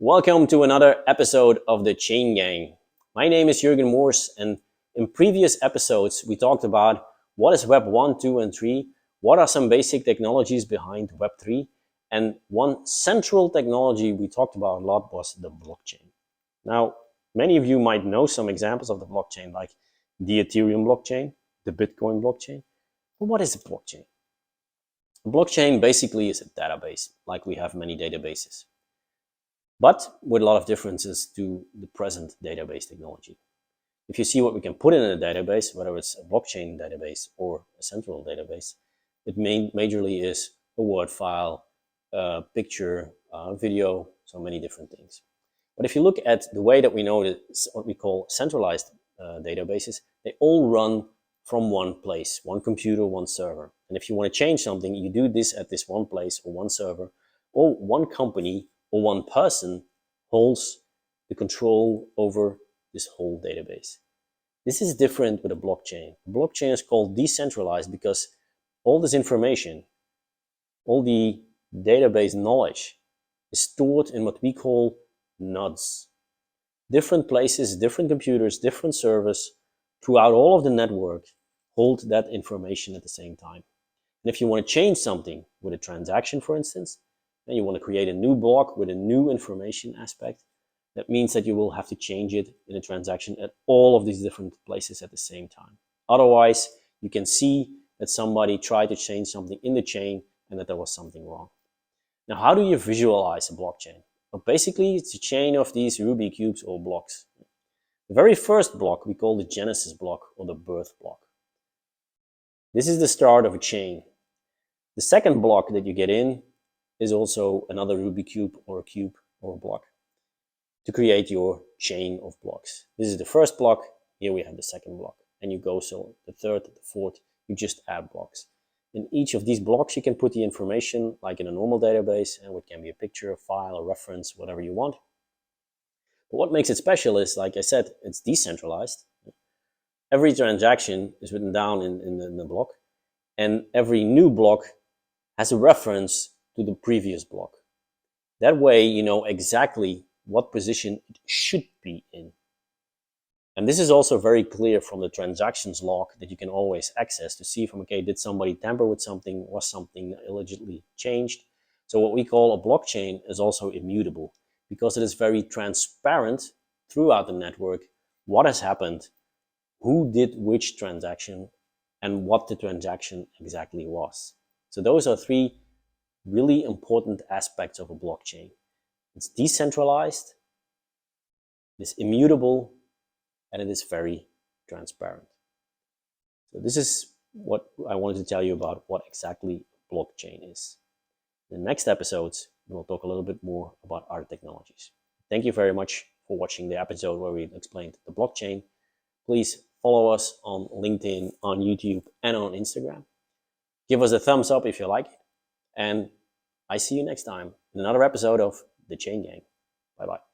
Welcome to another episode of the Chain Gang. My name is Jurgen Moors, and in previous episodes we talked about what is Web 1, 2, and 3, what are some basic technologies behind Web 3, and one central technology we talked about a lot was the blockchain. Now, many of you might know some examples of the blockchain, like the Ethereum blockchain, the Bitcoin blockchain. But what is a blockchain? A blockchain basically is a database, like we have many databases, but with a lot of differences to the present database technology. If you see what we can put in a database, whether it's a blockchain database or a central database, it majorly is a Word file, a picture, a video, so many different things. But if you look at the way that we know that what we call centralized databases, they all run from one place, one computer, one server. And if you want to change something, you do this at this one place or one server, or one company or one person holds the control over this whole database. This is different with a blockchain. A blockchain is called decentralized because all this information, all the database knowledge is stored in what we call nodes. Different places, different computers, different servers throughout all of the network hold that information at the same time. And if you want to change something with a transaction, for instance, and you want to create a new block with a new information aspect, that means that you will have to change it in a transaction at all of these different places at the same time. Otherwise, you can see that somebody tried to change something in the chain and that there was something wrong. Now, how do you visualize a blockchain? Well, basically, it's a chain of these Ruby cubes or blocks. The very first block we call the Genesis block or the birth block. This is the start of a chain. The second block that you get in is also another Ruby cube or a block to create your chain of blocks. This is the first block. Here we have the second block. And you go so the third, the fourth, you just add blocks. In each of these blocks, you can put the information like in a normal database, and it can be a picture, a file, a reference, whatever you want. But what makes it special is, like I said, it's decentralized. Every transaction is written down in the block, and every new block has a reference to the previous block. That way, you know exactly what position it should be in. And this is also very clear from the transactions log that you can always access to see from, okay, did somebody tamper with something? Was something illegally changed? So what we call a blockchain is also immutable because it is very transparent throughout the network what has happened, who did which transaction, and what the transaction exactly was. So those are three really important aspects of a blockchain. It's decentralized, it's immutable, and it is very transparent. So this is what I wanted to tell you about what exactly blockchain is. In the next episodes, we'll talk a little bit more about other technologies. Thank you very much for watching the episode where we explained the blockchain. Please follow us on LinkedIn, on YouTube, and on Instagram. Give us a thumbs up if you like it. And I see you next time in another episode of The Chain Gang. Bye-bye.